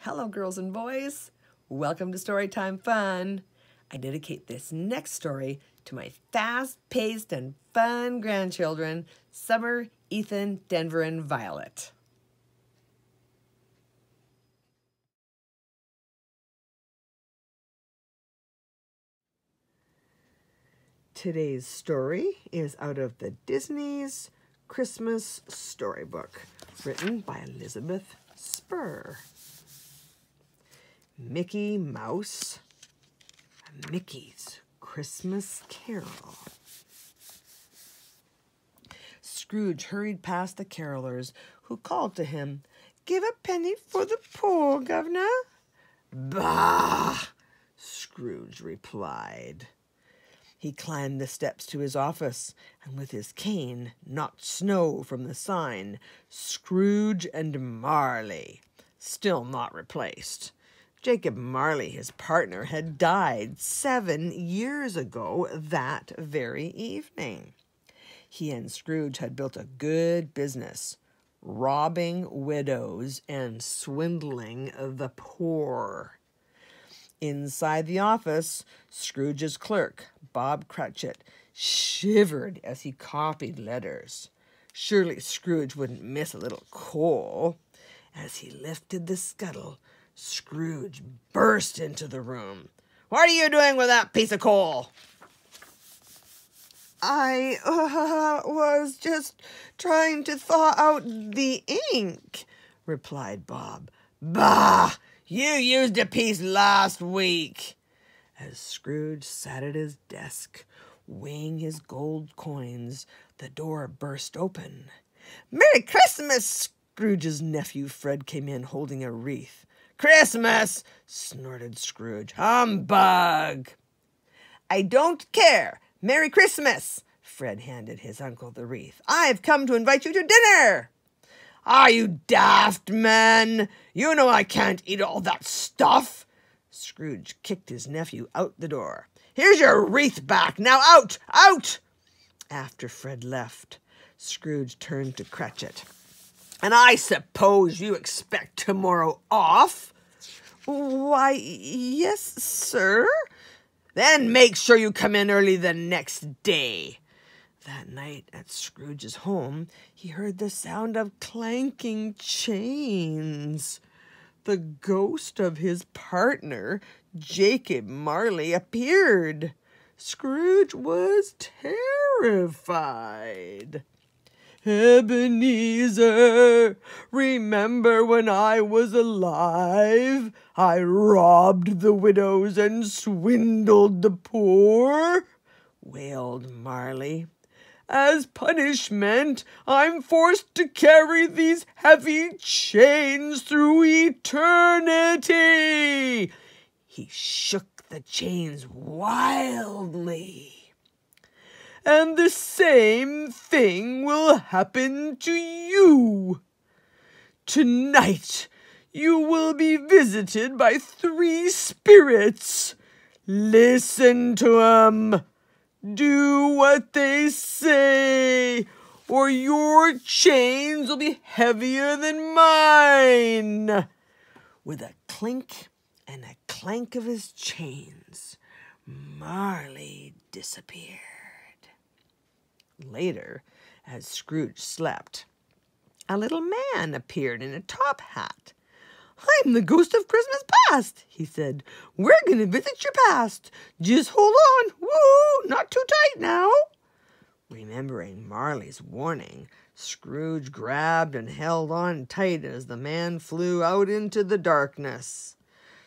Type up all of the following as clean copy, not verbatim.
Hello, girls and boys. Welcome to Storytime Fun. I dedicate this next story to my fast-paced and fun grandchildren, Summer, Ethan, Denver, and Violet. Today's story is out of the Disney's Christmas Storybook, written by Elizabeth Spur. Mickey Mouse, Mickey's Christmas Carol. Scrooge hurried past the carolers, who called to him, "Give a penny for the poor, governor." "Bah!" Scrooge replied. He climbed the steps to his office, and with his cane knocked snow from the sign, "Scrooge and Marley," still not replaced. Jacob Marley, his partner, had died 7 years ago that very evening. He and Scrooge had built a good business, robbing widows and swindling the poor. Inside the office, Scrooge's clerk, Bob Cratchit, shivered as he copied letters. Surely Scrooge wouldn't miss a little coal. As he lifted the scuttle, Scrooge burst into the room. "What are you doing with that piece of coal?" "I was just trying to thaw out the ink," replied Bob. "Bah! You used a piece last week." As Scrooge sat at his desk, weighing his gold coins, the door burst open. "Merry Christmas!" Scrooge's nephew Fred came in, holding a wreath. "Christmas!" snorted Scrooge. "Humbug!" "I don't care. Merry Christmas!" Fred handed his uncle the wreath. "I've come to invite you to dinner." "Are you daft, man? You know I can't eat all that stuff." Scrooge kicked his nephew out the door. "Here's your wreath back. Now out! Out!" After Fred left, Scrooge turned to Cratchit. "And I suppose you expect tomorrow off?" "Why, yes, sir." "Then make sure you come in early the next day." That night at Scrooge's home, he heard the sound of clanking chains. The ghost of his partner, Jacob Marley, appeared. Scrooge was terrified. "Ebenezer, remember when I was alive? I robbed the widows and swindled the poor," wailed Marley. "As punishment, I'm forced to carry these heavy chains through eternity." He shook the chains wildly. "And the same thing will happen to you. Tonight you will be visited by 3 spirits. Listen to 'em. Do what they say, or your chains will be heavier than mine." With a clink and a clank of his chains, Marley disappeared. Later, as Scrooge slept, a little man appeared in a top hat. "I'm the ghost of Christmas past," he said. "We're going to visit your past. Just hold on. Woo! Not too tight now." Remembering Marley's warning, Scrooge grabbed and held on tight as the man flew out into the darkness.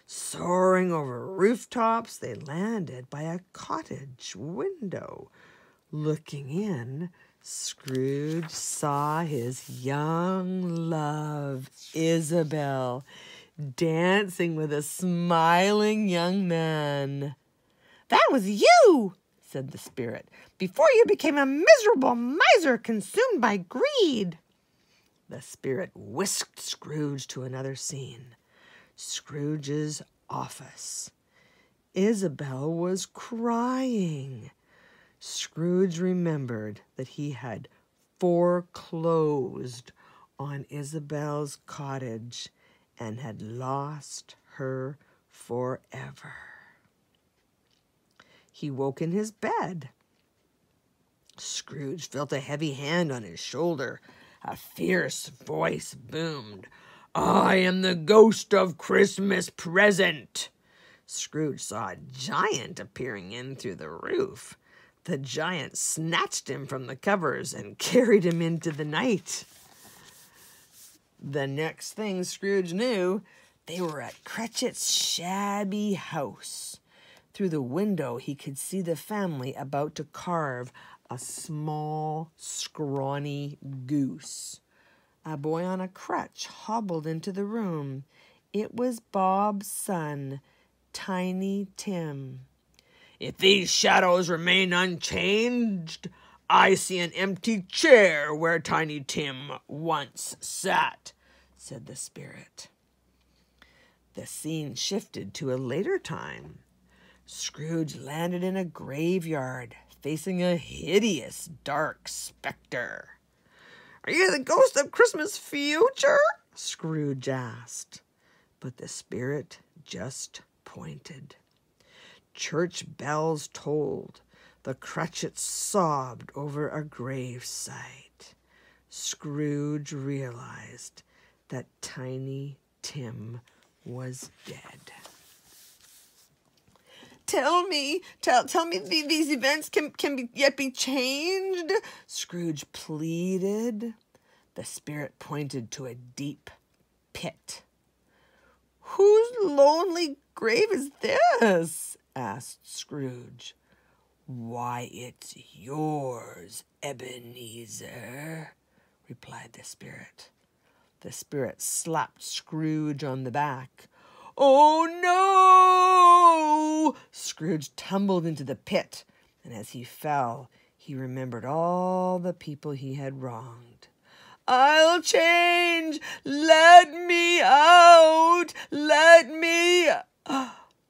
Soaring over rooftops, they landed by a cottage window. Looking in, Scrooge saw his young love, Isabel, dancing with a smiling young man. "That was you," said the spirit, "before you became a miserable miser consumed by greed." The spirit whisked Scrooge to another scene. Scrooge's office. Isabel was crying. Scrooge remembered that he had foreclosed on Isabel's cottage and had lost her forever. He woke in his bed. Scrooge felt a heavy hand on his shoulder. A fierce voice boomed, "I am the ghost of Christmas present." Scrooge saw a giant appearing in through the roof. The giant snatched him from the covers and carried him into the night. The next thing Scrooge knew, they were at Cratchit's shabby house. Through the window, he could see the family about to carve a small, scrawny goose. A boy on a crutch hobbled into the room. It was Bob's son, Tiny Tim. "If these shadows remain unchanged, I see an empty chair where Tiny Tim once sat," said the spirit. The scene shifted to a later time. Scrooge landed in a graveyard, facing a hideous, dark specter. "Are you the ghost of Christmas future?" Scrooge asked. But the spirit just pointed. Church bells tolled. The Cratchits sobbed over a gravesite. Scrooge realized that Tiny Tim was dead. Tell me these events can yet be changed," Scrooge pleaded. The spirit pointed to a deep pit. "Whose lonely grave is this?" asked Scrooge. "Why, it's yours, Ebenezer," replied the spirit. The spirit slapped Scrooge on the back. "Oh, no!" Scrooge tumbled into the pit, and as he fell, he remembered all the people he had wronged. "I'll change! Let me out! Let me..."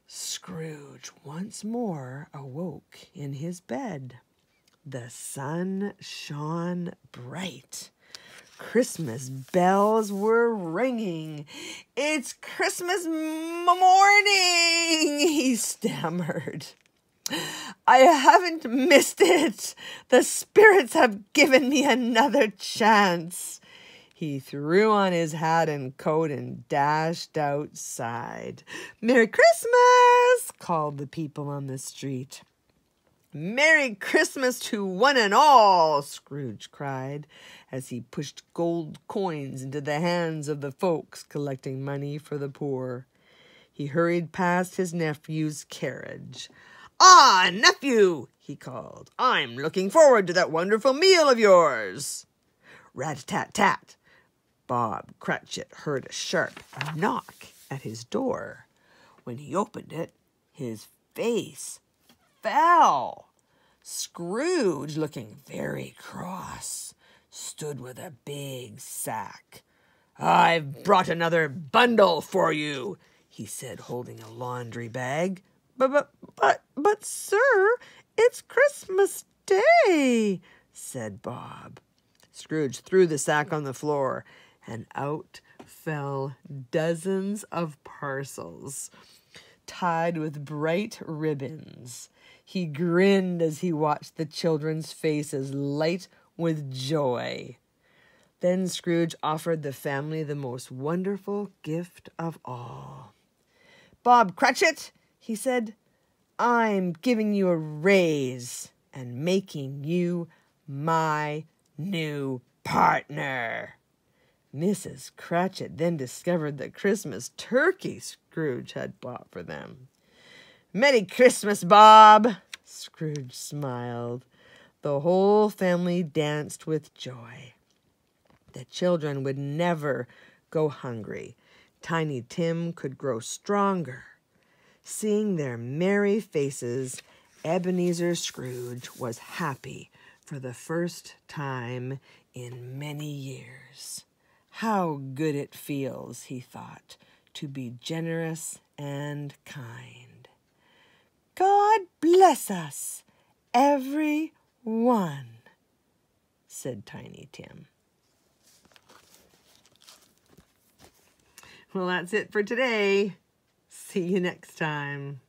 Scrooge once more awoke in his bed. The sun shone bright. Christmas bells were ringing. "It's Christmas morning," he stammered. "I haven't missed it. The spirits have given me another chance." He threw on his hat and coat and dashed outside. "Merry Christmas!" called the people on the street. "Merry Christmas to one and all!" Scrooge cried, as he pushed gold coins into the hands of the folks collecting money for the poor. He hurried past his nephew's carriage. "Ah, nephew!" he called. "I'm looking forward to that wonderful meal of yours." Rat-a-tat-tat! Bob Cratchit heard a sharp knock at his door. When he opened it, his face fell. Scrooge, looking very cross, stood with a big sack. "I've brought another bundle for you," he said, holding a laundry bag. But, sir, it's Christmas Day," said Bob. Scrooge threw the sack on the floor, and out fell dozens of parcels, tied with bright ribbons. He grinned as he watched the children's faces light with joy. Then Scrooge offered the family the most wonderful gift of all. "Bob Cratchit," he said, "I'm giving you a raise and making you my new partner." Mrs. Cratchit then discovered the Christmas turkey Scrooge had bought for them. "Merry Christmas, Bob!" Scrooge smiled. The whole family danced with joy. The children would never go hungry. Tiny Tim could grow stronger. Seeing their merry faces, Ebenezer Scrooge was happy for the first time in many years. How good it feels, he thought, to be generous and kind. "God bless us, every one," said Tiny Tim. Well, that's it for today. See you next time.